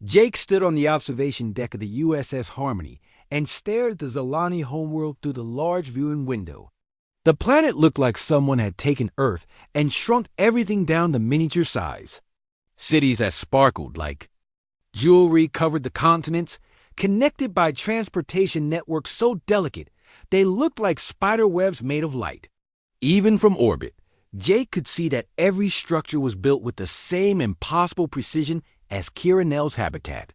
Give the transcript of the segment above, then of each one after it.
Jake stood on the observation deck of the USS Harmony and stared at the Zalani homeworld through the large viewing window. The planet looked like someone had taken Earth and shrunk everything down to miniature size. Cities that sparkled like jewelry covered the continents, connected by transportation networks so delicate they looked like spider webs made of light. Even from orbit, Jake could see that every structure was built with the same impossible precision as Kiranel's habitat.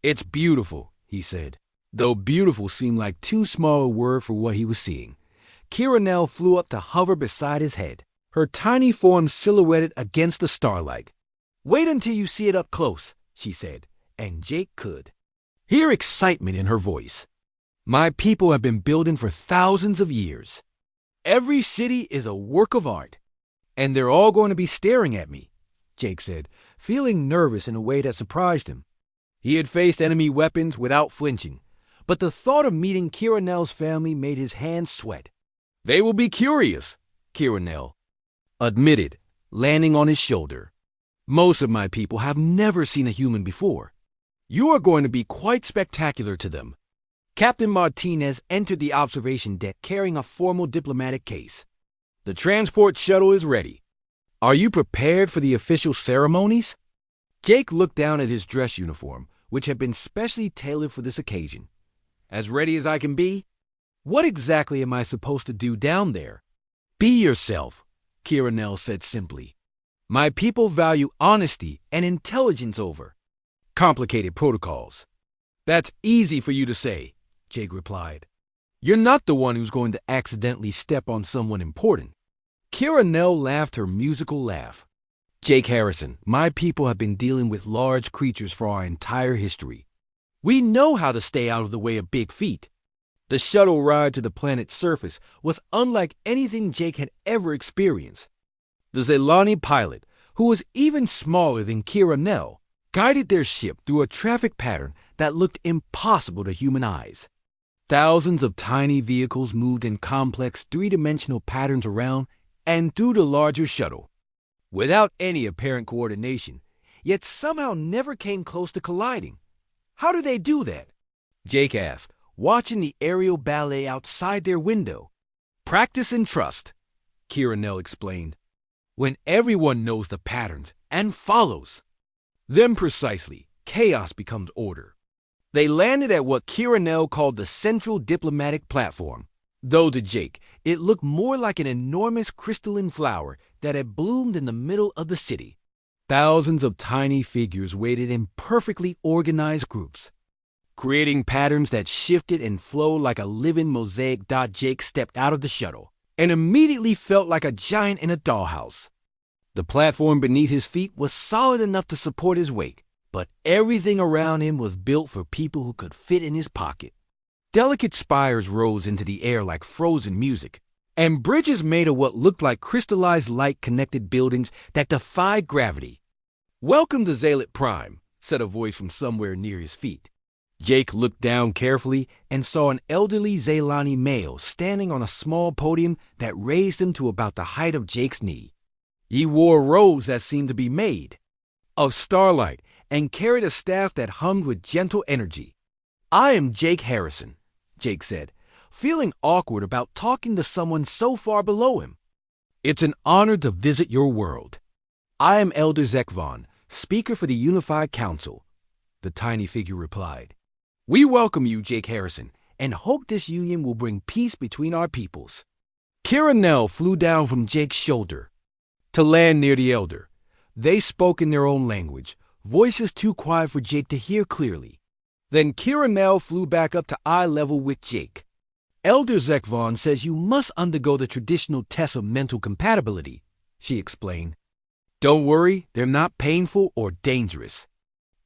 "It's beautiful," he said, though beautiful seemed like too small a word for what he was seeing. Kiranel flew up to hover beside his head, her tiny form silhouetted against the starlight. "Wait until you see it up close," she said, and Jake could hear excitement in her voice. "My people have been building for thousands of years. Every city is a work of art, and they're all going to be staring at me," Jake said, feeling nervous in a way that surprised him. He had faced enemy weapons without flinching, but the thought of meeting Kiranel's family made his hands sweat. "They will be curious," Kiranel admitted, landing on his shoulder. "Most of my people have never seen a human before. You are going to be quite spectacular to them." Captain Martinez entered the observation deck carrying a formal diplomatic case. "The transport shuttle is ready. Are you prepared for the official ceremonies?" Jake looked down at his dress uniform, which had been specially tailored for this occasion. "As ready as I can be." "What exactly am I supposed to do down there?" "Be yourself," Kiranel said simply. "My people value honesty and intelligence over complicated protocols." "That's easy for you to say," Jake replied. "You're not the one who's going to accidentally step on someone important." Kiranel laughed her musical laugh. "Jake Harrison, my people have been dealing with large creatures for our entire history. We know how to stay out of the way of big feet." The shuttle ride to the planet's surface was unlike anything Jake had ever experienced. The Zelani pilot, who was even smaller than Kiranel, guided their ship through a traffic pattern that looked impossible to human eyes. Thousands of tiny vehicles moved in complex three-dimensional patterns around and through the larger shuttle, without any apparent coordination, yet somehow never came close to colliding. "How do they do that?" Jake asked, watching the aerial ballet outside their window. "Practice and trust," Kiranel explained. "When everyone knows the patterns and follows them precisely, chaos becomes order." They landed at what Kiranel called the Central Diplomatic Platform, though to Jake it looked more like an enormous crystalline flower that had bloomed in the middle of the city. Thousands of tiny figures waited in perfectly organized groups, creating patterns that shifted and flowed like a living mosaic. Jake stepped out of the shuttle and immediately felt like a giant in a dollhouse. The platform beneath his feet was solid enough to support his weight, but everything around him was built for people who could fit in his pocket. Delicate spires rose into the air like frozen music, and bridges made of what looked like crystallized light connected buildings that defied gravity. "Welcome to Zalet Prime," said a voice from somewhere near his feet. Jake looked down carefully and saw an elderly Zelani male standing on a small podium that raised him to about the height of Jake's knee. He wore robes that seemed to be made of starlight and carried a staff that hummed with gentle energy. "I am Jake Harrison," Jake said, feeling awkward about talking to someone so far below him. "It's an honor to visit your world." "I am Elder Zekvon, speaker for the Unified Council," the tiny figure replied. "We welcome you, Jake Harrison, and hope this union will bring peace between our peoples." Kiranel flew down from Jake's shoulder to land near the elder. They spoke in their own language, voices too quiet for Jake to hear clearly. Then Kiranel flew back up to eye level with Jake. "Elder Zekvon says you must undergo the traditional test of mental compatibility," she explained. "Don't worry, they're not painful or dangerous."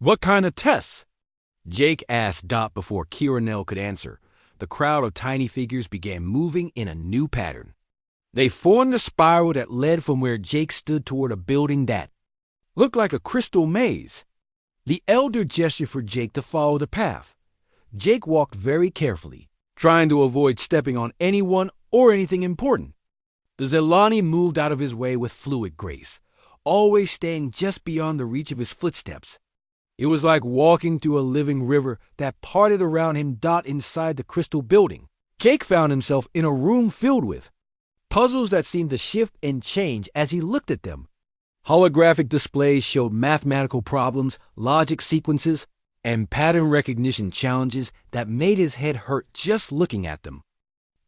"What kind of tests?" Jake asked Dot before Kiranel could answer. The crowd of tiny figures began moving in a new pattern. They formed a spiral that led from where Jake stood toward a building that looked like a crystal maze. The elder gestured for Jake to follow the path. Jake walked very carefully, trying to avoid stepping on anyone or anything important. The Zelani moved out of his way with fluid grace, always staying just beyond the reach of his footsteps. It was like walking through a living river that parted around him inside the crystal building. Jake found himself in a room filled with puzzles that seemed to shift and change as he looked at them. Holographic displays showed mathematical problems, logic sequences, and pattern recognition challenges that made his head hurt just looking at them.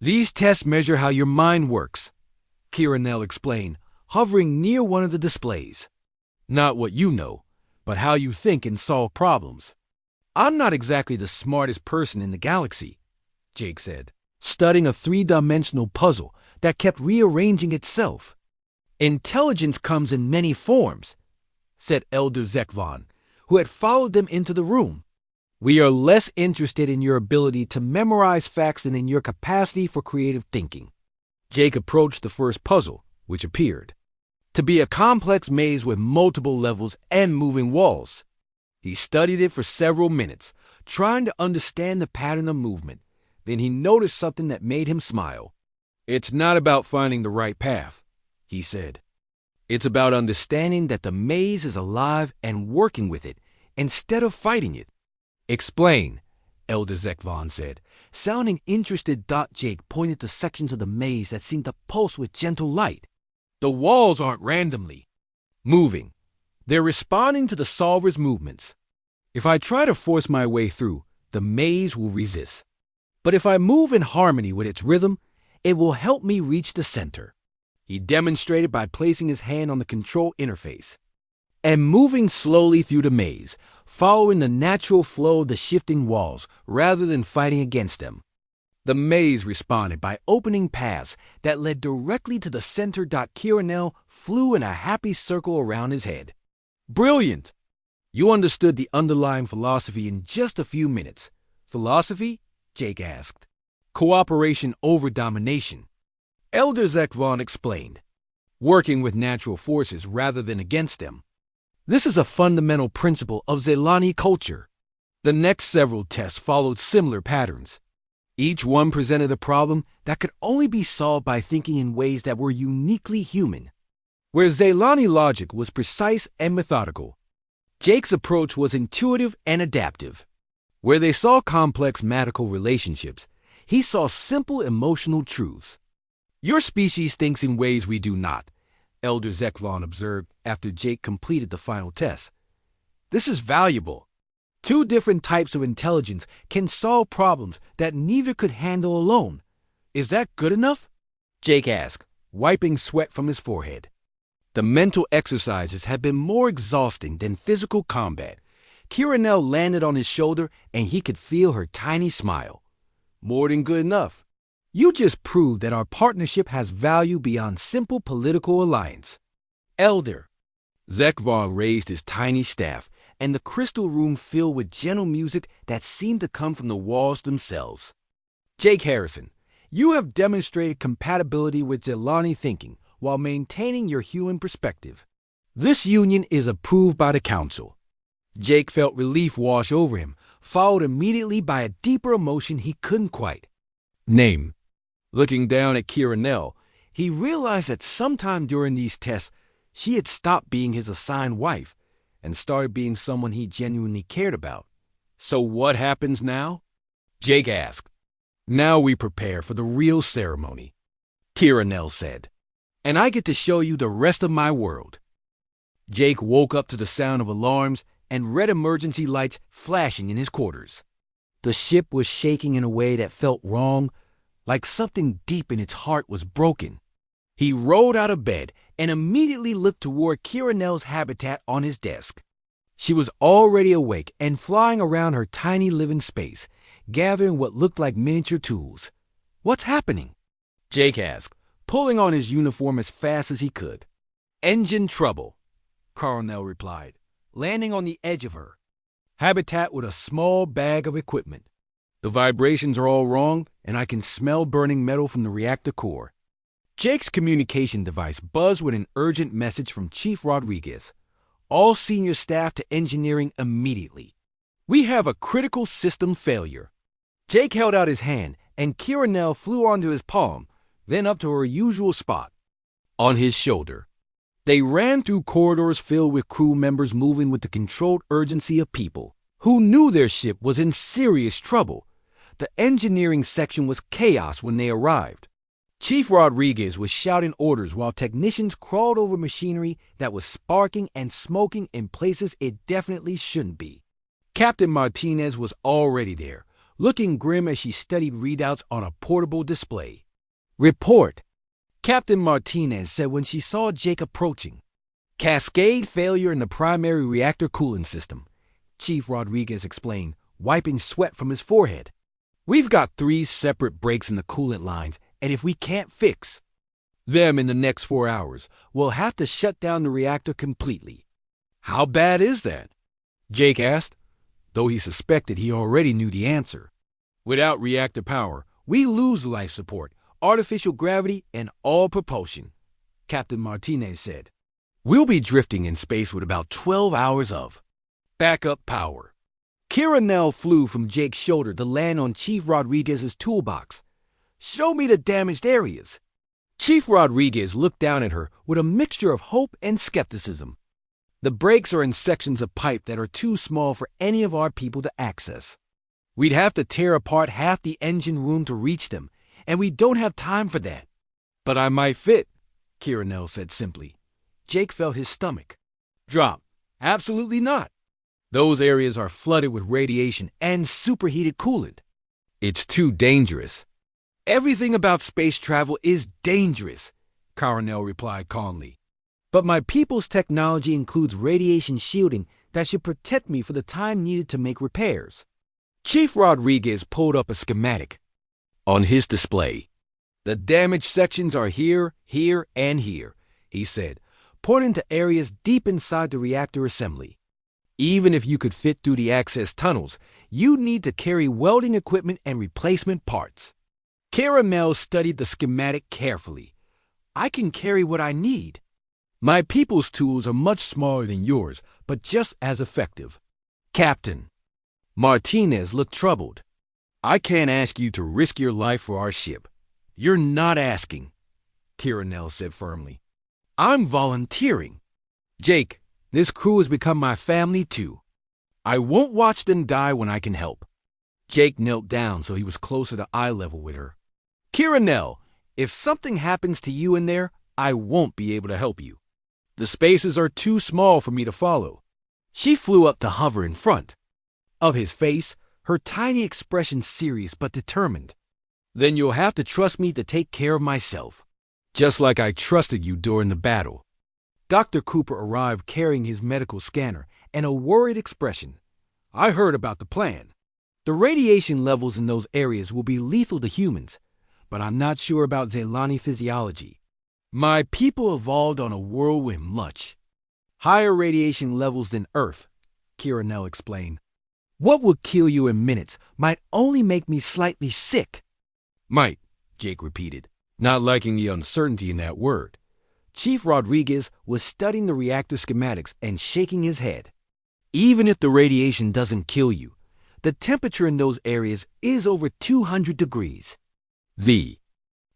These tests measure how your mind works, Kiranel explained, hovering near one of the displays. Not what you know, but how you think and solve problems. I'm not exactly the smartest person in the galaxy, Jake said, studying a three-dimensional puzzle that kept rearranging itself. Intelligence comes in many forms, said Elder Zekvon, who had followed them into the room. We are less interested in your ability to memorize facts than in your capacity for creative thinking. Jake approached the first puzzle, which appeared to be a complex maze with multiple levels and moving walls. He studied it for several minutes, trying to understand the pattern of movement. Then he noticed something that made him smile. It's not about finding the right path, he said. It's about understanding that the maze is alive and working with it, instead of fighting it. Explain, Elder Zekvon said, sounding interested. Jake pointed to sections of the maze that seemed to pulse with gentle light. The walls aren't randomly moving. They're responding to the solver's movements. If I try to force my way through, the maze will resist. But if I move in harmony with its rhythm, it will help me reach the center. He demonstrated by placing his hand on the control interface and moving slowly through the maze, following the natural flow of the shifting walls rather than fighting against them. The maze responded by opening paths that led directly to the center. Kiranel flew in a happy circle around his head. Brilliant! You understood the underlying philosophy in just a few minutes. Philosophy? Jake asked. Cooperation over domination. Elder Zekvon explained. Working with natural forces rather than against them. This is a fundamental principle of Zelani culture. The next several tests followed similar patterns. Each one presented a problem that could only be solved by thinking in ways that were uniquely human. Where Zelani logic was precise and methodical, Jake's approach was intuitive and adaptive. Where they saw complex mathematical relationships, he saw simple emotional truths. Your species thinks in ways we do not, Elder Zekvon observed after Jake completed the final test. This is valuable. Two different types of intelligence can solve problems that neither could handle alone. Is that good enough? Jake asked, wiping sweat from his forehead. The mental exercises had been more exhausting than physical combat. Kiranel landed on his shoulder and he could feel her tiny smile. More than good enough. You just proved that our partnership has value beyond simple political alliance. Elder. Zekvon raised his tiny staff, and the crystal room filled with gentle music that seemed to come from the walls themselves. Jake Harrison, you have demonstrated compatibility with Zelani thinking while maintaining your human perspective. This union is approved by the Council. Jake felt relief wash over him, followed immediately by a deeper emotion he couldn't quite name. Looking down at Kiranel, he realized that sometime during these tests, she had stopped being his assigned wife and started being someone he genuinely cared about. So what happens now? Jake asked. Now we prepare for the real ceremony, Kiranel said, and I get to show you the rest of my world. Jake woke up to the sound of alarms and red emergency lights flashing in his quarters. The ship was shaking in a way that felt wrong, like something deep in its heart was broken. He rolled out of bed and immediately looked toward Kiranel's habitat on his desk. She was already awake and flying around her tiny living space, gathering what looked like miniature tools. What's happening? Jake asked, pulling on his uniform as fast as he could. Engine trouble, Coronel replied, landing on the edge of her habitat with a small bag of equipment. The vibrations are all wrong, and I can smell burning metal from the reactor core. Jake's communication device buzzed with an urgent message from Chief Rodriguez. All senior staff to engineering immediately. We have a critical system failure. Jake held out his hand, and Kiranel flew onto his palm, then up to her usual spot, on his shoulder. They ran through corridors filled with crew members moving with the controlled urgency of people who knew their ship was in serious trouble. The engineering section was chaos when they arrived. Chief Rodriguez was shouting orders while technicians crawled over machinery that was sparking and smoking in places it definitely shouldn't be. Captain Martinez was already there, looking grim as she studied readouts on a portable display. "Report," Captain Martinez said when she saw Jake approaching. "Cascade failure in the primary reactor cooling system," Chief Rodriguez explained, wiping sweat from his forehead. "We've got 3 separate breaks in the coolant lines, and if we can't fix them in the next 4 hours, we'll have to shut down the reactor completely." "How bad is that?" Jake asked, though he suspected he already knew the answer. "Without reactor power, we lose life support, artificial gravity, and all propulsion," Captain Martinez said. "We'll be drifting in space with about 12 hours of backup power." Kira Nell flew from Jake's shoulder to land on Chief Rodriguez's toolbox. "Show me the damaged areas." Chief Rodriguez looked down at her with a mixture of hope and skepticism. "The breaks are in sections of pipe that are too small for any of our people to access. We'd have to tear apart half the engine room to reach them, and we don't have time for that." "But I might fit," Kira Nell said simply. Jake felt his stomach drop. "Absolutely not. Those areas are flooded with radiation and superheated coolant. It's too dangerous." "Everything about space travel is dangerous," Coronel replied calmly. "But my people's technology includes radiation shielding that should protect me for the time needed to make repairs." Chief Rodriguez pulled up a schematic on his display. "The damaged sections are here, here, and here," he said, pointing to areas deep inside the reactor assembly. "Even if you could fit through the access tunnels, you need to carry welding equipment and replacement parts." Caramel studied the schematic carefully. "I can carry what I need. My people's tools are much smaller than yours, but just as effective." "Captain." Martinez looked troubled. "I can't ask you to risk your life for our ship." "You're not asking," Kiranel said firmly. "I'm volunteering. Jake, this crew has become my family too. I won't watch them die when I can help." Jake knelt down so he was closer to eye level with her. "Kiranel, if something happens to you in there, I won't be able to help you. The spaces are too small for me to follow." She flew up to hover in front of his face, her tiny expression serious but determined. "Then you'll have to trust me to take care of myself, just like I trusted you during the battle." Dr. Cooper arrived carrying his medical scanner and a worried expression. "I heard about the plan. The radiation levels in those areas will be lethal to humans, but I'm not sure about Zelani physiology. My people evolved on a world with much higher radiation levels than Earth," Kiranel explained. "What would kill you in minutes might only make me slightly sick." "Might," Jake repeated, not liking the uncertainty in that word. Chief Rodriguez was studying the reactor schematics and shaking his head. "Even if the radiation doesn't kill you, the temperature in those areas is over 200 degrees. The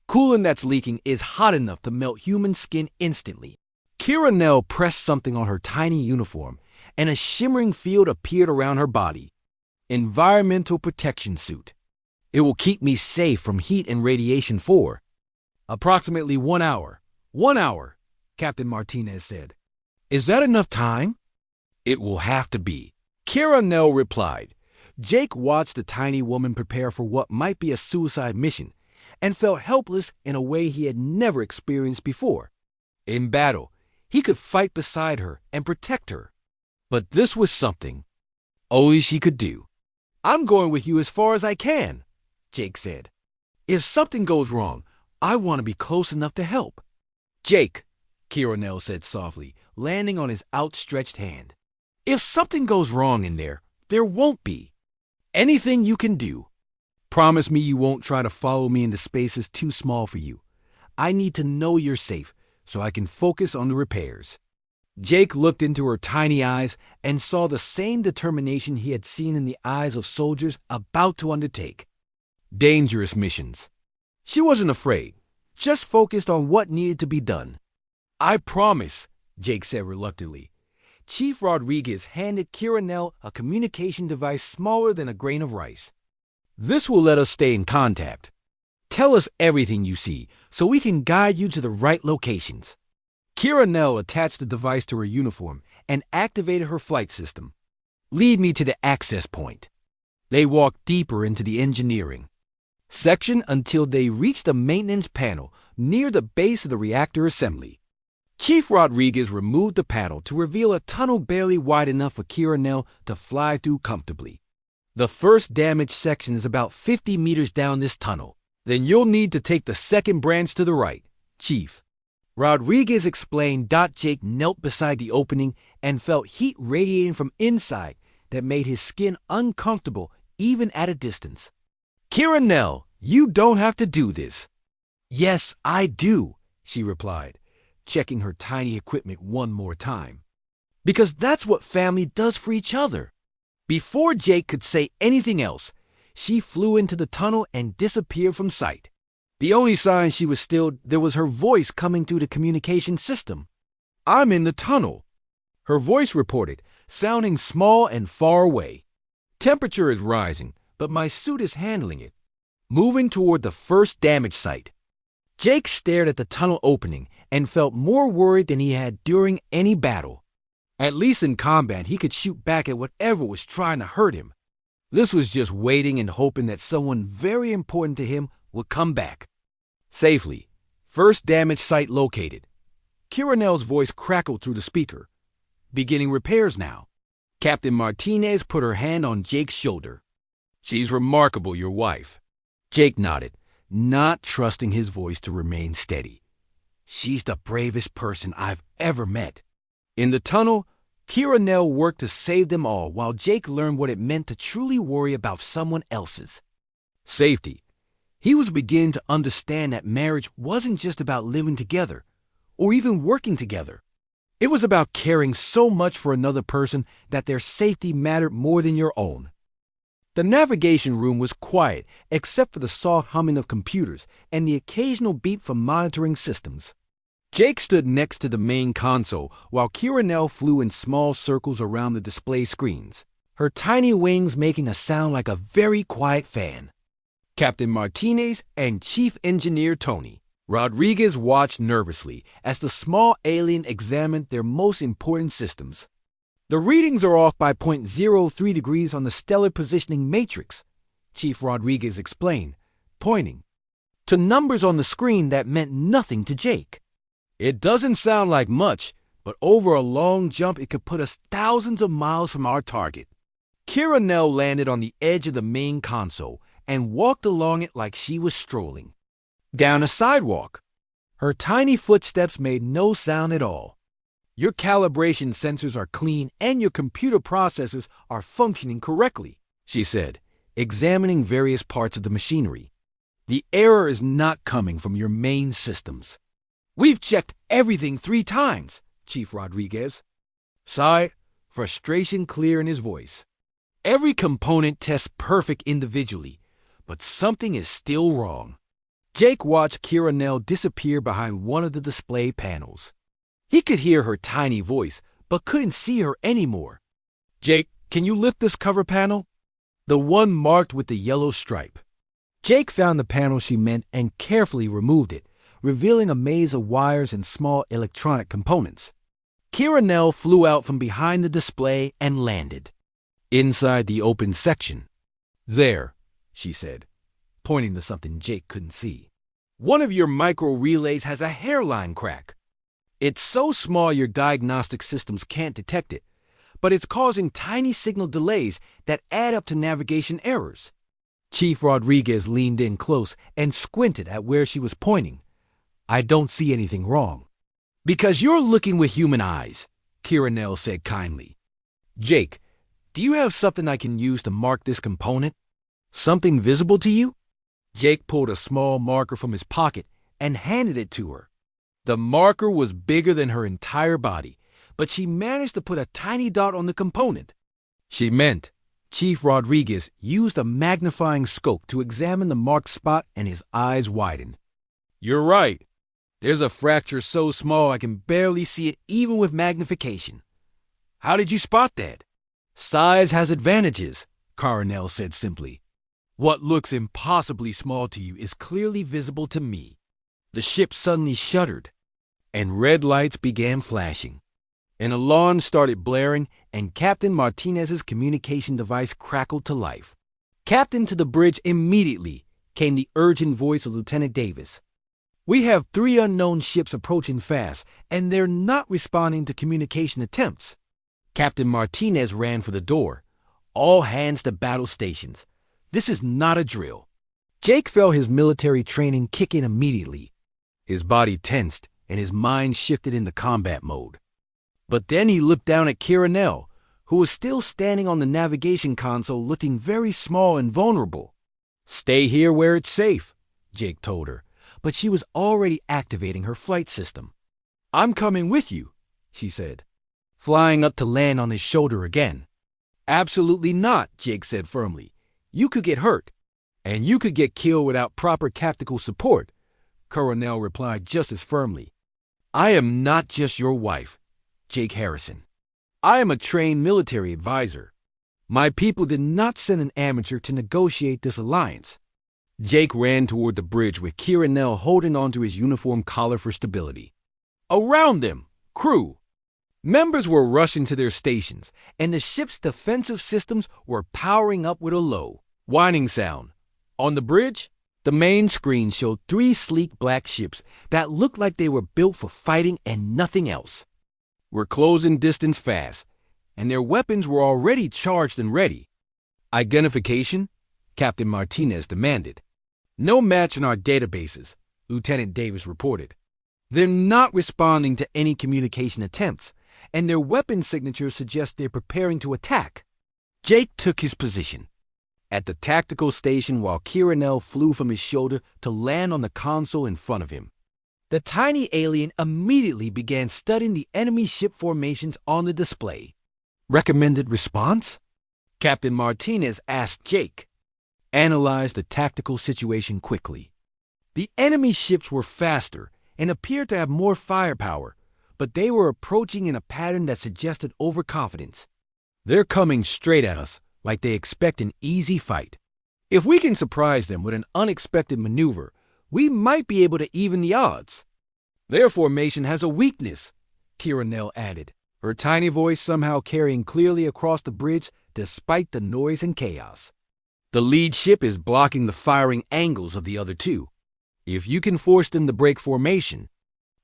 coolant that's leaking is hot enough to melt human skin instantly." Kiranel pressed something on her tiny uniform, and a shimmering field appeared around her body. "Environmental protection suit. It will keep me safe from heat and radiation for approximately 1 hour. 1 hour, Captain Martinez said. "Is that enough time?" "It will have to be," Kiranel replied. Jake watched the tiny woman prepare for what might be a suicide mission and felt helpless in a way he had never experienced before. In battle, he could fight beside her and protect her. But this was something only she could do. "I'm going with you as far as I can," Jake said. "If something goes wrong, I want to be close enough to help." "Jake," Kiranel said softly, landing on his outstretched hand. "If something goes wrong in there, there won't be. Anything you can do. Promise me you won't try to follow me into spaces too small for you. I need to know you're safe so I can focus on the repairs." Jake looked into her tiny eyes and saw the same determination he had seen in the eyes of soldiers about to undertake dangerous missions. She wasn't afraid, just focused on what needed to be done. "I promise," Jake said reluctantly. Chief Rodriguez handed Kiranel a communication device smaller than a grain of rice. This will let us stay in contact. Tell us everything you see so we can guide you to the right locations. Kiranel attached the device to her uniform and activated her flight system. Lead me to the access point. They walked deeper into the engineering section until they reached the maintenance panel near the base of the reactor assembly. Chief Rodriguez removed the panel to reveal a tunnel barely wide enough for Kiranel to fly through comfortably. The first damaged section is about 50 meters down this tunnel. Then you'll need to take the second branch to the right, Chief. Rodriguez explained. Jake knelt beside the opening and felt heat radiating from inside that made his skin uncomfortable even at a distance. Kiranel, you don't have to do this. Yes, I do, she replied, checking her tiny equipment one more time. Because that's what family does for each other. Before Jake could say anything else, she flew into the tunnel and disappeared from sight. The only sign she was still there was her voice coming through the communication system. I'm in the tunnel, her voice reported, sounding small and far away. Temperature is rising, but my suit is handling it. Moving toward the first damage site. Jake stared at the tunnel opening and felt more worried than he had during any battle. At least in combat, he could shoot back at whatever was trying to hurt him. This was just waiting and hoping that someone very important to him would come back. Safely. First damage site located. Kiranel's voice crackled through the speaker. Beginning repairs now. Captain Martinez put her hand on Jake's shoulder. She's remarkable, your wife. Jake nodded, not trusting his voice to remain steady. She's the bravest person I've ever met. In the tunnel, Kiranel worked to save them all while Jake learned what it meant to truly worry about someone else's safety. He was beginning to understand that marriage wasn't just about living together or even working together. It was about caring so much for another person that their safety mattered more than your own. The navigation room was quiet except for the soft humming of computers and the occasional beep from monitoring systems. Jake stood next to the main console while Kiranel flew in small circles around the display screens, her tiny wings making a sound like a very quiet fan. Captain Martinez and Chief Engineer Tony Rodriguez watched nervously as the small alien examined their most important systems. The readings are off by 0.03 degrees on the stellar positioning matrix, Chief Rodriguez explained, pointing to numbers on the screen that meant nothing to Jake. It doesn't sound like much, but over a long jump it could put us thousands of miles from our target. Kiranel landed on the edge of the main console and walked along it like she was strolling down a sidewalk. Her tiny footsteps made no sound at all. Your calibration sensors are clean and your computer processors are functioning correctly, she said, examining various parts of the machinery. The error is not coming from your main systems. We've checked everything 3 times, Chief Rodriguez sighed, frustration clear in his voice. Every component tests perfect individually, but something is still wrong. Jake watched Kiranel disappear behind one of the display panels. He could hear her tiny voice, but couldn't see her anymore. Jake, can you lift this cover panel? The one marked with the yellow stripe. Jake found the panel she meant and carefully removed it, revealing a maze of wires and small electronic components. Kiranel flew out from behind the display and landed inside the open section. There, she said, pointing to something Jake couldn't see. One of your micro relays has a hairline crack. It's so small your diagnostic systems can't detect it, but it's causing tiny signal delays that add up to navigation errors. Chief Rodriguez leaned in close and squinted at where she was pointing. I don't see anything wrong. Because you're looking with human eyes, Kiranel said kindly. Jake, do you have something I can use to mark this component? Something visible to you? Jake pulled a small marker from his pocket and handed it to her. The marker was bigger than her entire body, but she managed to put a tiny dot on the component. She meant Chief Rodriguez used a magnifying scope to examine the marked spot and his eyes widened. You're right. There's a fracture so small I can barely see it even with magnification. How did you spot that? Size has advantages, Coronel said simply. What looks impossibly small to you is clearly visible to me. The ship suddenly shuddered, and red lights began flashing. An alarm started blaring, and Captain Martinez's communication device crackled to life. Captain, to the bridge immediately, came the urgent voice of Lieutenant Davis. We have 3 unknown ships approaching fast, and they're not responding to communication attempts. Captain Martinez ran for the door. All hands to battle stations. This is not a drill. Jake felt his military training kick in immediately. His body tensed, and his mind shifted into combat mode. But then he looked down at Coronel, who was still standing on the navigation console looking very small and vulnerable. Stay here where it's safe, Jake told her, but she was already activating her flight system. I'm coming with you, she said, flying up to land on his shoulder again. Absolutely not, Jake said firmly. You could get hurt, and you could get killed without proper tactical support, Coronel replied just as firmly. I am not just your wife, Jake Harrison. I am a trained military advisor. My people did not send an amateur to negotiate this alliance. Jake ran toward the bridge with Coronel holding onto his uniform collar for stability. Around them, crew! Members were rushing to their stations, and the ship's defensive systems were powering up with a low, whining sound. On the bridge, the main screen showed 3 sleek black ships that looked like they were built for fighting and nothing else. We're closing distance fast, and their weapons were already charged and ready. Identification? Captain Martinez demanded. No match in our databases, Lieutenant Davis reported. They're not responding to any communication attempts, and their weapon signatures suggest they're preparing to attack. Jake took his position at the tactical station while Coronel flew from his shoulder to land on the console in front of him. The tiny alien immediately began studying the enemy ship formations on the display. Recommended response? Captain Martinez asked Jake. Analyzed the tactical situation quickly. The enemy ships were faster and appeared to have more firepower, but they were approaching in a pattern that suggested overconfidence. They're coming straight at us like they expect an easy fight. If we can surprise them with an unexpected maneuver, we might be able to even the odds. Their formation has a weakness, Coronel added, her tiny voice somehow carrying clearly across the bridge despite the noise and chaos. The lead ship is blocking the firing angles of the other 2. If you can force them to break formation,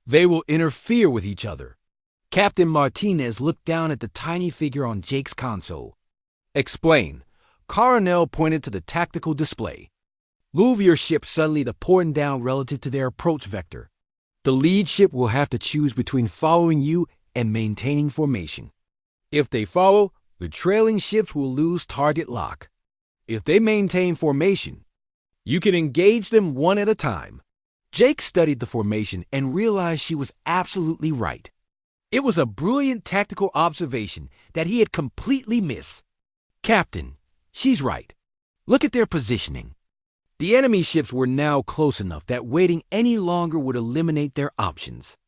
they will interfere with each other. Captain Martinez looked down at the tiny figure on Jake's console. Explain. Coronel pointed to the tactical display. Move your ship suddenly to point down relative to their approach vector. The lead ship will have to choose between following you and maintaining formation. If they follow, the trailing ships will lose target lock. If they maintain formation, you can engage them one at a time. Jake studied the formation and realized she was absolutely right. It was a brilliant tactical observation that he had completely missed. Captain, she's right. Look at their positioning. The enemy ships were now close enough that waiting any longer would eliminate their options.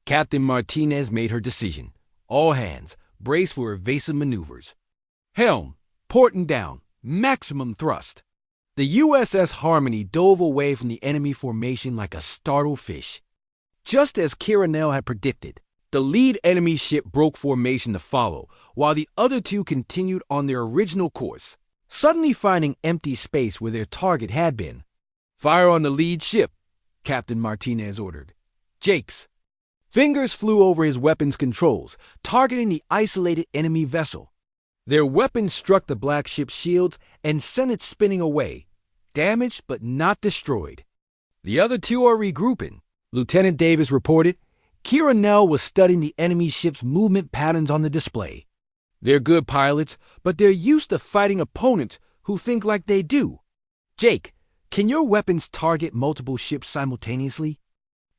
Captain Martinez made her decision. All hands, brace for evasive maneuvers. Helm, port and down, maximum thrust. The USS Harmony dove away from the enemy formation like a startled fish. Just as Coronel had predicted, the lead enemy ship broke formation to follow, while the other 2 continued on their original course, suddenly finding empty space where their target had been. Fire on the lead ship, Captain Martinez ordered. Jake's. Fingers flew over his weapons controls, targeting the isolated enemy vessel. Their weapons struck the black ship's shields and sent it spinning away, damaged but not destroyed. The other 2 are regrouping, Lieutenant Davis reported. Coronel was studying the enemy ship's movement patterns on the display. They're good pilots, but they're used to fighting opponents who think like they do. Jake, can your weapons target multiple ships simultaneously?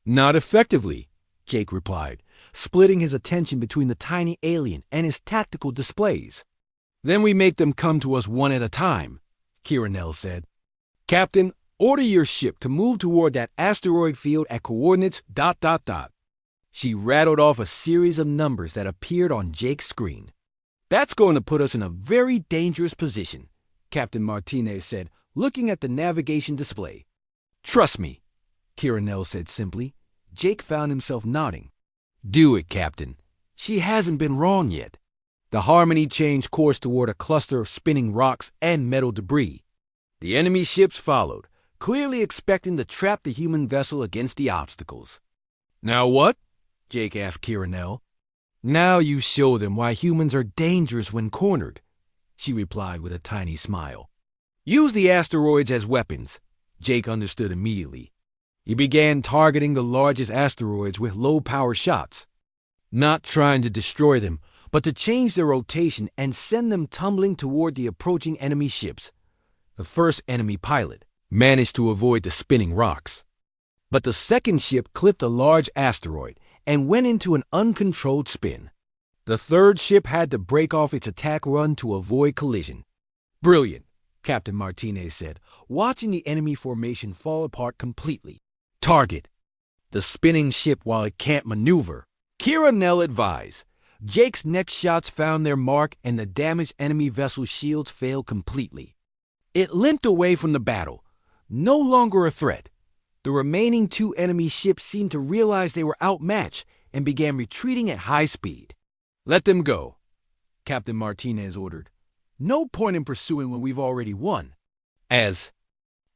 Not effectively, Jake replied, splitting his attention between the tiny alien and his tactical displays. Then we make them come to us one at a time, Coronel said. Captain, Order your ship to move toward that asteroid field at coordinates ... She rattled off a series of numbers that appeared on Jake's screen. That's going to put us in a very dangerous position, Captain Martinez said, looking at the navigation display. Trust me, Kiranel said simply. Jake found himself nodding. Do it, Captain. She hasn't been wrong yet. The Harmony changed course toward a cluster of spinning rocks and metal debris. The enemy ships followed, clearly expecting to trap the human vessel against the obstacles. Now what? Jake asked Kiranel. Now you show them why humans are dangerous when cornered, she replied with a tiny smile. Use the asteroids as weapons. Jake understood immediately. He began targeting the largest asteroids with low-power shots, not trying to destroy them, but to change their rotation and send them tumbling toward the approaching enemy ships. The first enemy pilot managed to avoid the spinning rocks, but the second ship clipped a large asteroid and went into an uncontrolled spin. The third ship had to break off its attack run to avoid collision. Brilliant, Captain Martinez said, watching the enemy formation fall apart completely. Target the spinning ship while it can't maneuver, Kiranel advised. Jake's next shots found their mark and the damaged enemy vessel's shields failed completely. It limped away from the battle, no longer a threat. The remaining two enemy ships seemed to realize they were outmatched and began retreating at high speed. Let them go, Captain Martinez ordered. No point in pursuing when we've already won. As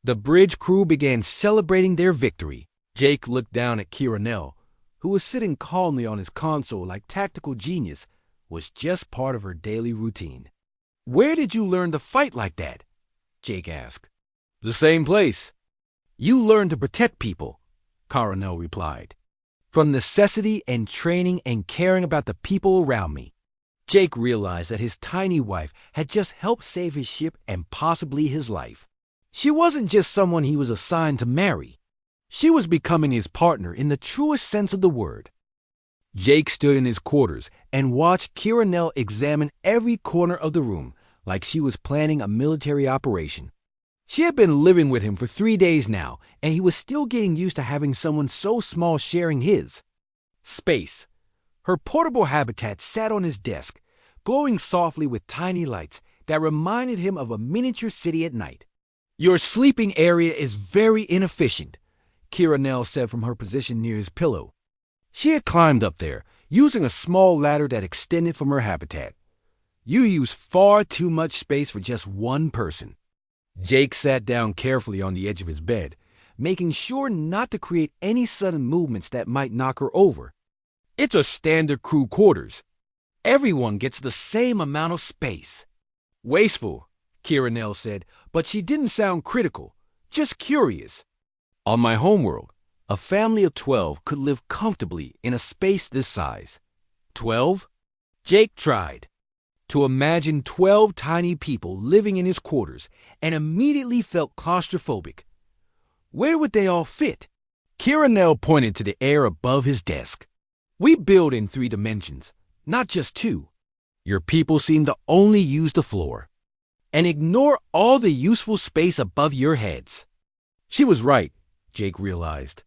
the bridge crew began celebrating their victory, Jake looked down at Kiranel, who was sitting calmly on his console like tactical genius was just part of her daily routine. Where did you learn to fight like that? Jake asked. The same place. You learned to protect people, Kiranel replied. From necessity and training and caring about the people around me. Jake realized that his tiny wife had just helped save his ship and possibly his life. She wasn't just someone he was assigned to marry. She was becoming his partner in the truest sense of the word. Jake stood in his quarters and watched Kiranel examine every corner of the room like she was planning a military operation. She had been living with him for 3 days now, and he was still getting used to having someone so small sharing his space. Her portable habitat sat on his desk, glowing softly with tiny lights that reminded him of a miniature city at night. Your sleeping area is very inefficient, Kiranel said from her position near his pillow. She had climbed up there, using a small ladder that extended from her habitat. You use far too much space for just one person. Jake sat down carefully on the edge of his bed, making sure not to create any sudden movements that might knock her over. It's a standard crew quarters. Everyone gets the same amount of space. Wasteful, Kiranel said, but she didn't sound critical, just curious. On my homeworld, a family of 12 could live comfortably in a space this size. 12? Jake tried to imagine 12 tiny people living in his quarters and immediately felt claustrophobic. Where would they all fit? Kiranel pointed to the air above his desk. We build in 3 dimensions, not just 2. Your people seem to only use the floor and ignore all the useful space above your heads. She was right, Jake realized.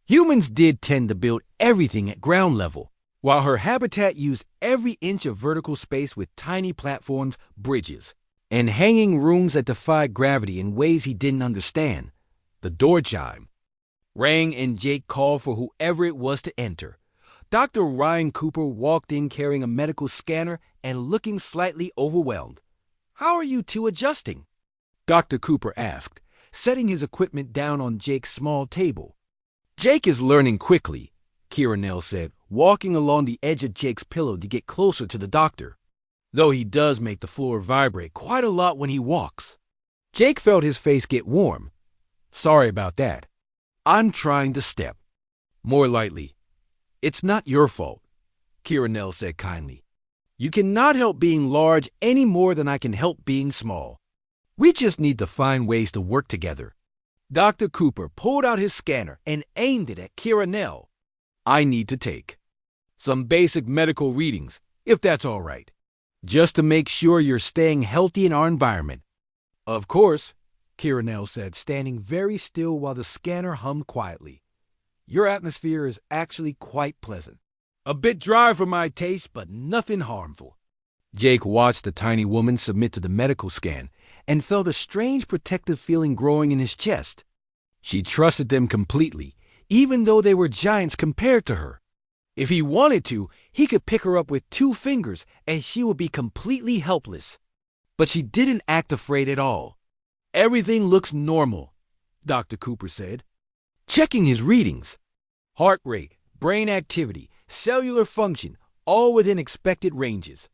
Humans did tend to build everything at ground level, while her habitat used every inch of vertical space with tiny platforms, bridges, and hanging rooms that defied gravity in ways he didn't understand. The door chime rang and Jake called for whoever it was to enter. Dr. Ryan Cooper walked in carrying a medical scanner and looking slightly overwhelmed. How are you two adjusting? Dr. Cooper asked, setting his equipment down on Jake's small table. Jake is learning quickly, Kiranel said, walking along the edge of Jake's pillow to get closer to the doctor, though he does make the floor vibrate quite a lot when he walks. Jake felt his face get warm. Sorry about that. I'm trying to step more lightly. It's not your fault, Kiranel said kindly. You cannot help being large any more than I can help being small. We just need to find ways to work together. Dr. Cooper pulled out his scanner and aimed it at Kiranel. I need to take some basic medical readings, if that's all right, just to make sure you're staying healthy in our environment. Of course, Kiranel said, standing very still while the scanner hummed quietly. Your atmosphere is actually quite pleasant. A bit dry for my taste, but nothing harmful. Jake watched the tiny woman submit to the medical scan and felt a strange protective feeling growing in his chest. She trusted them completely, even though they were giants compared to her. If he wanted to, he could pick her up with 2 fingers and she would be completely helpless. But she didn't act afraid at all. Everything looks normal, Dr. Cooper said. Checking his readings. Heart rate, brain activity, cellular function, all within expected ranges.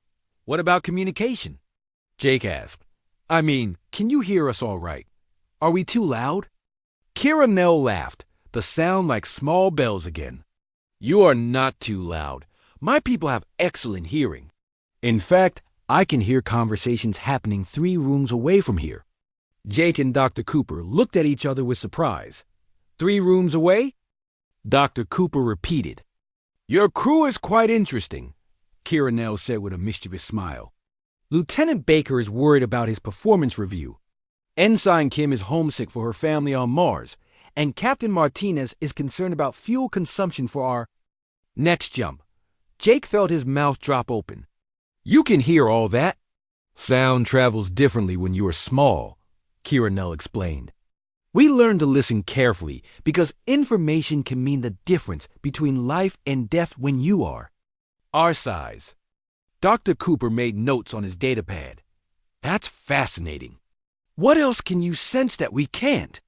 What about communication? Jake asked. I mean, can you hear us all right? Are we too loud? Kiranel laughed, the sound like small bells again. You are not too loud. My people have excellent hearing. In fact, I can hear conversations happening 3 rooms away from here. Jake and Dr. Cooper looked at each other with surprise. 3 rooms away? Dr. Cooper repeated. Your crew is quite interesting, Kiranel said with a mischievous smile. Lieutenant Baker is worried about his performance review. Ensign Kim is homesick for her family on Mars, and Captain Martinez is concerned about fuel consumption for our next jump. Jake felt his mouth drop open. You can hear all that. Sound travels differently when you are small, Kiranel explained. We learn to listen carefully because information can mean the difference between life and death when you are our size. Dr. Cooper made notes on his datapad. That's fascinating. What else can you sense that we can't?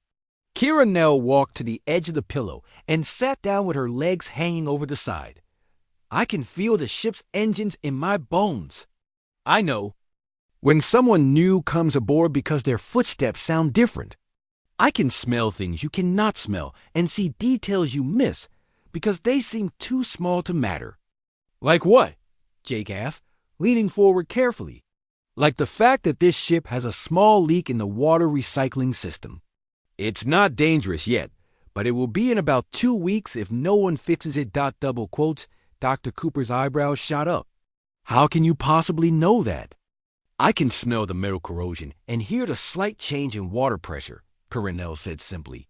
Kiranel walked to the edge of the pillow and sat down with her legs hanging over the side. I can feel the ship's engines in my bones. I know. When someone new comes aboard because their footsteps sound different. I can smell things you cannot smell and see details you miss because they seem too small to matter. Like what? Jake asked, leaning forward carefully. Like the fact that this ship has a small leak in the water recycling system. It's not dangerous yet, but it will be in about 2 weeks if no one fixes it. Double quotes. Dr. Cooper's eyebrows shot up. How can you possibly know that? I can smell the metal corrosion and hear the slight change in water pressure, Kiranel said simply.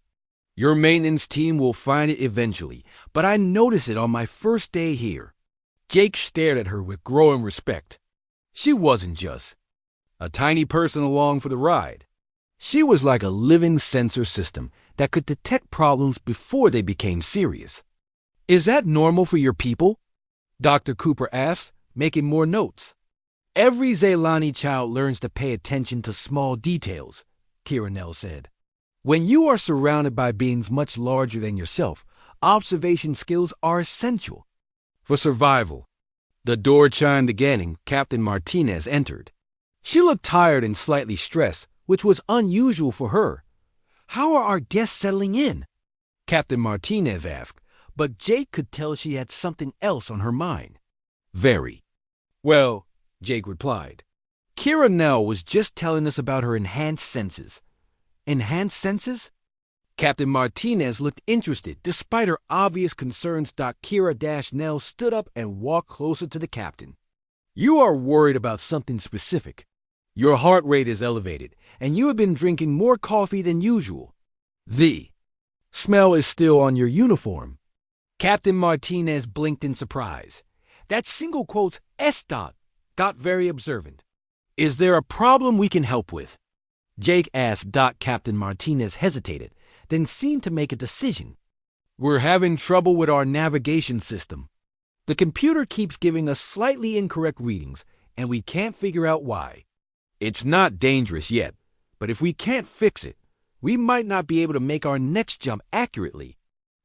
Your maintenance team will find it eventually, but I noticed it on my first day here. Jake stared at her with growing respect. She wasn't just a tiny person along for the ride. She was like a living sensor system that could detect problems before they became serious. Is that normal for your people? Dr. Cooper asked, making more notes. Every Zelani child learns to pay attention to small details, Kiranel said. When you are surrounded by beings much larger than yourself, observation skills are essential for survival. The door chimed again and Captain Martinez entered. She looked tired and slightly stressed, which was unusual for her. How are our guests settling in? Captain Martinez asked, but Jake could tell she had something else on her mind. Very. Well, Jake replied. Kiranel was just telling us about her enhanced senses. Enhanced senses? Captain Martinez looked interested despite her obvious concerns. Kira-Nell stood up and walked closer to the captain. You are worried about something specific. Your heart rate is elevated, and you have been drinking more coffee than usual. The smell is still on your uniform. Captain Martinez blinked in surprise. That single quote's S. Got very observant. Is there a problem we can help with? Jake asked. Captain Martinez hesitated, then seemed to make a decision. We're having trouble with our navigation system. The computer keeps giving us slightly incorrect readings, and we can't figure out why. It's not dangerous yet, but if we can't fix it, we might not be able to make our next jump accurately.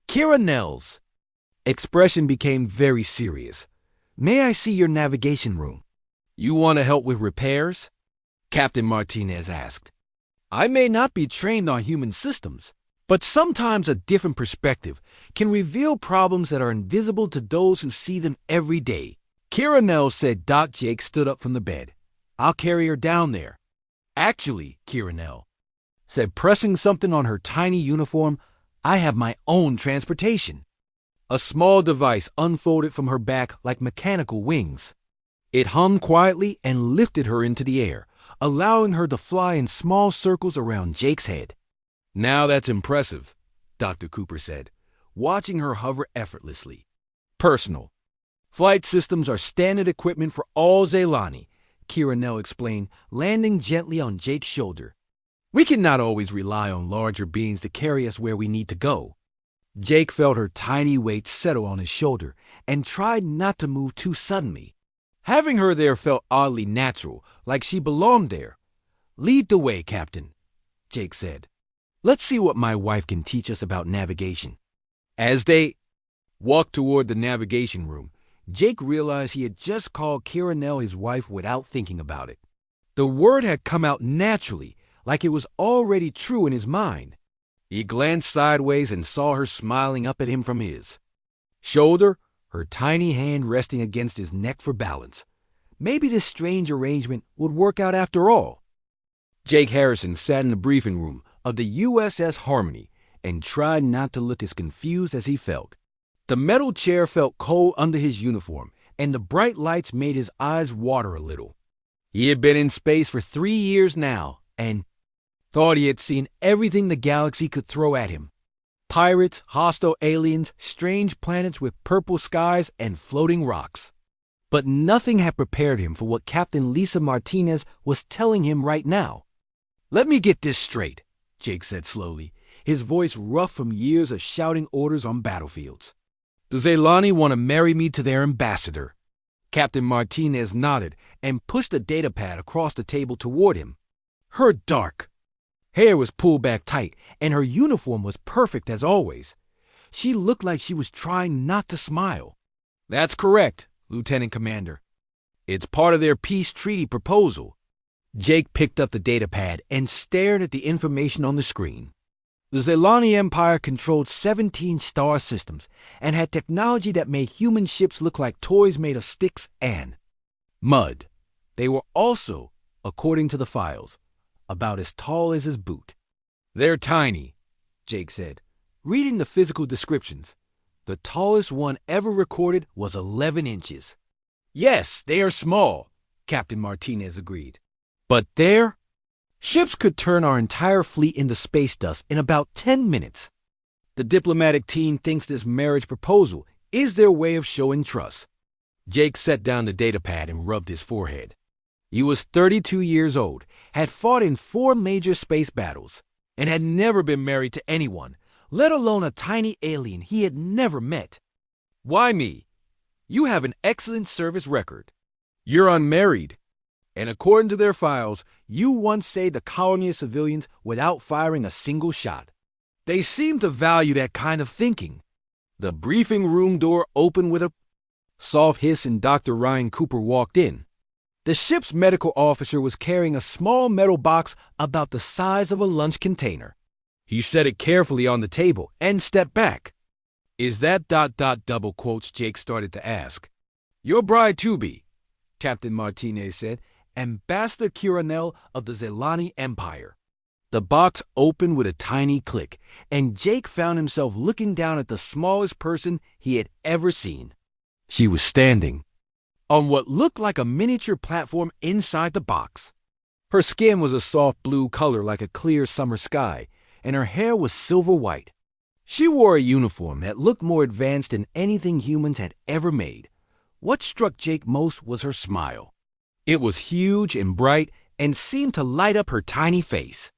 Kiranel's expression became very serious. May I see your navigation room? You want to help with repairs? Captain Martinez asked. I may not be trained on human systems, but sometimes a different perspective can reveal problems that are invisible to those who see them every day. Kiranel said. Jake stood up from the bed. I'll carry her down there. Actually, Kiranel said, pressing something on her tiny uniform, I have my own transportation. A small device unfolded from her back like mechanical wings. It hummed quietly and lifted her into the air, allowing her to fly in small circles around Jake's head. "Now that's impressive," Dr. Cooper said, watching her hover effortlessly. "Personal. Flight systems are standard equipment for all Zelani," Kiranel explained, landing gently on Jake's shoulder. "We cannot always rely on larger beings to carry us where we need to go." Jake felt her tiny weight settle on his shoulder and tried not to move too suddenly. Having her there felt oddly natural, like she belonged there. "Lead the way, Captain," Jake said. "Let's see what my wife can teach us about navigation." As they walked toward the navigation room, Jake realized he had just called Kiranel his wife without thinking about it. The word had come out naturally, like it was already true in his mind. He glanced sideways and saw her smiling up at him from his shoulder, her tiny hand resting against his neck for balance. Maybe this strange arrangement would work out after all. Jake Harrison sat in the briefing room of the USS Harmony and tried not to look as confused as he felt. The metal chair felt cold under his uniform, and the bright lights made his eyes water a little. He had been in space for 3 years now, and thought he had seen everything the galaxy could throw at him. Pirates, hostile aliens, strange planets with purple skies, and floating rocks. But nothing had prepared him for what Captain Lisa Martinez was telling him right now. "Let me get this straight," Jake said slowly, his voice rough from years of shouting orders on battlefields. "The Zelani want to marry me to their ambassador." Captain Martinez nodded and pushed a datapad across the table toward him. Her dark hair was pulled back tight, and her uniform was perfect as always. She looked like she was trying not to smile. "That's correct, Lieutenant Commander. It's part of their peace treaty proposal." Jake picked up the datapad and stared at the information on the screen. The Zelani Empire controlled 17 star systems and had technology that made human ships look like toys made of sticks and mud. They were also, according to the files, about as tall as his boot. "They're tiny," Jake said, reading the physical descriptions. The tallest one ever recorded was 11 inches. "Yes, they are small," Captain Martinez agreed. "But their ships could turn our entire fleet into space dust in about 10 minutes. The diplomatic team thinks this marriage proposal is their way of showing trust." Jake set down the datapad and rubbed his forehead. He was 32 years old, had fought in 4 major space battles, and had never been married to anyone, let alone a tiny alien he had never met. "Why me? You have an excellent service record. You're unmarried. And according to their files, you once saved a colony of civilians without firing a single shot. They seem to value that kind of thinking." The briefing room door opened with a soft hiss and Dr. Ryan Cooper walked in. The ship's medical officer was carrying a small metal box about the size of a lunch container. He set it carefully on the table and stepped back. "Is that ... double quotes?" Jake started to ask. "Your bride-to-be," Captain Martinez said, "Ambassador Kiranel of the Zelani Empire." The box opened with a tiny click, and Jake found himself looking down at the smallest person he had ever seen. She was standing on what looked like a miniature platform inside the box. Her skin was a soft blue color like a clear summer sky, and her hair was silver white. She wore a uniform that looked more advanced than anything humans had ever made. What struck Jake most was her smile. It was huge and bright and seemed to light up her tiny face.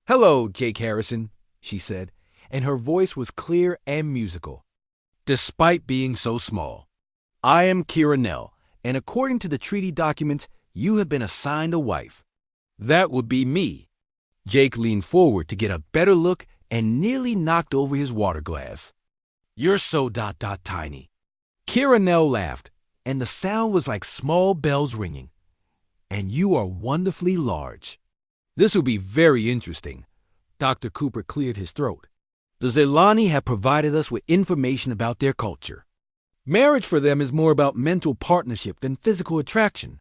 "Hello, Jake Harrison," she said, and her voice was clear and musical. "Despite being so small, I am Kiranel, and according to the treaty documents, you have been assigned a wife." "That would be me." Jake leaned forward to get a better look and nearly knocked over his water glass. "You're so ... tiny." Kiranel laughed, and the sound was like small bells ringing. "And you are wonderfully large." "This will be very interesting." Dr. Cooper cleared his throat. "The Zelani have provided us with information about their culture. Marriage for them is more about mental partnership than physical attraction.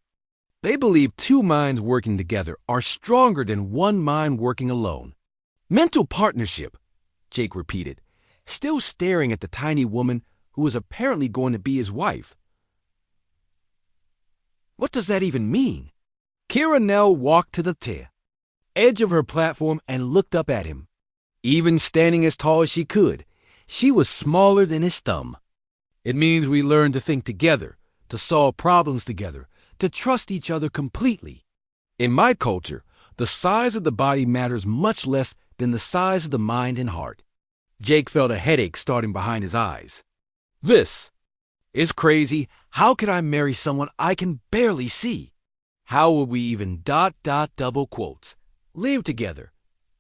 They believe 2 minds working together are stronger than 1 mind working alone." "Mental partnership," Jake repeated, still staring at the tiny woman who was apparently going to be his wife. "What does that even mean?" Kira Nell walked to the edge of her platform and looked up at him. Even standing as tall as she could, she was smaller than his thumb. It means we learn to think together, to solve problems together, to trust each other completely. In my culture, the size of the body matters much less than the size of the mind and heart. Jake felt a headache starting behind his eyes. This is crazy. How can I marry someone I can barely see? How would we even double quotes live together?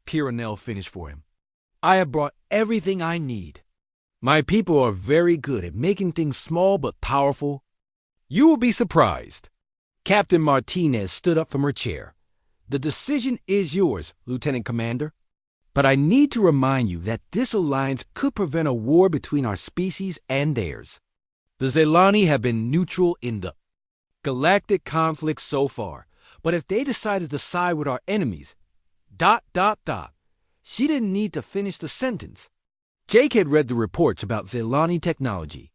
Kira Nell finished for him. I have brought everything I need. My people are very good at making things small but powerful. You will be surprised. Captain Martinez stood up from her chair. The decision is yours, Lieutenant Commander. But I need to remind you that this alliance could prevent a war between our species and theirs. The Zelani have been neutral in the galactic conflict so far, but if they decided to side with our enemies, She didn't need to finish the sentence. Jake had read the reports about Zelani technology.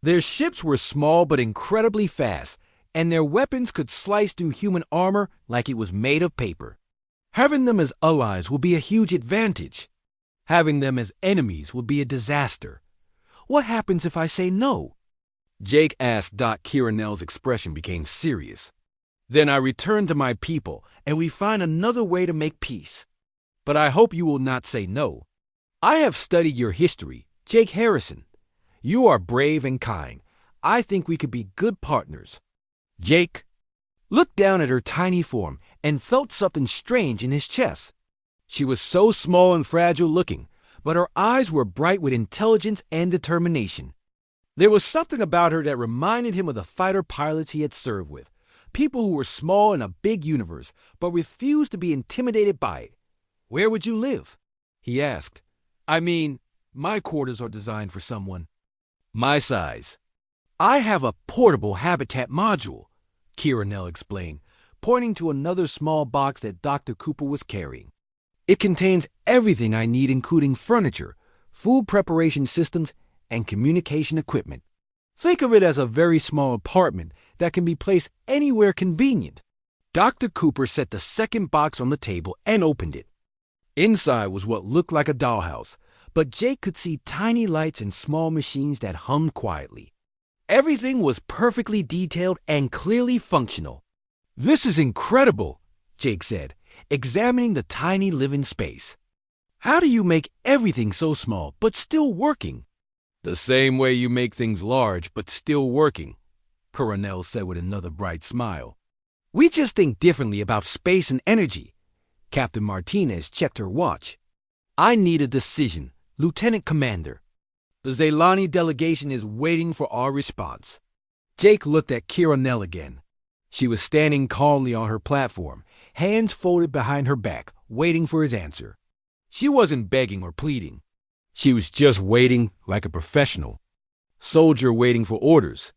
Their ships were small but incredibly fast, and their weapons could slice through human armor like it was made of paper. Having them as allies will be a huge advantage. Having them as enemies will be a disaster. What happens if I say no? Jake asked. Kira Nell's expression became serious. Then I return to my people, and we find another way to make peace. But I hope you will not say no. I have studied your history, Jake Harrison. You are brave and kind. I think we could be good partners. Jake looked down at her tiny form and felt something strange in his chest. She was so small and fragile looking, but her eyes were bright with intelligence and determination. There was something about her that reminded him of the fighter pilots he had served with, people who were small in a big universe but refused to be intimidated by it. Where would you live? He asked. I mean, my quarters are designed for someone my size. I have a portable habitat module, Kira Nell explained, pointing to another small box that Dr. Cooper was carrying. It contains everything I need, including furniture, food preparation systems, and communication equipment. Think of it as a very small apartment that can be placed anywhere convenient. Dr. Cooper set the second box on the table and opened it. Inside was what looked like a dollhouse, but Jake could see tiny lights and small machines that hummed quietly. Everything was perfectly detailed and clearly functional. This is incredible, Jake said, examining the tiny living space. How do you make everything so small but still working? The same way you make things large but still working, Kira Nell said with another bright smile. We just think differently about space and energy. Captain Martinez checked her watch. I need a decision, Lieutenant Commander. The Zelani delegation is waiting for our response. Jake looked at Kira Nell again. She was standing calmly on her platform, hands folded behind her back, waiting for his answer. She wasn't begging or pleading. She was just waiting like a professional soldier waiting for orders.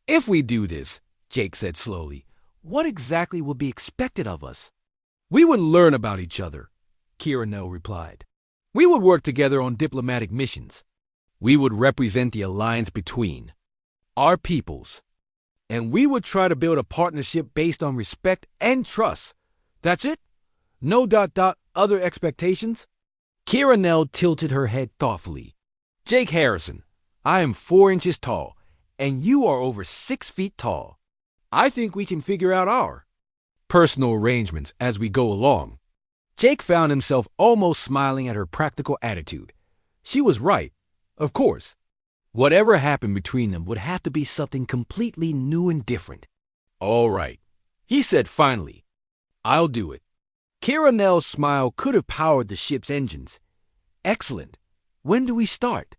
If we do this, Jake said slowly, what exactly will be expected of us? We would learn about each other, Kira Nell replied. We would work together on diplomatic missions. We would represent the alliance between our peoples. And we would try to build a partnership based on respect and trust. That's it? No other expectations? Kira Nell tilted her head thoughtfully. Jake Harrison, I am 4 inches tall, and you are over 6 feet tall. I think we can figure out our personal arrangements as we go along. Jake found himself almost smiling at her practical attitude. She was right, of course. Whatever happened between them would have to be something completely new and different. All right, he said finally. I'll do it. Kira Nell's smile could have powered the ship's engines. Excellent. When do we start?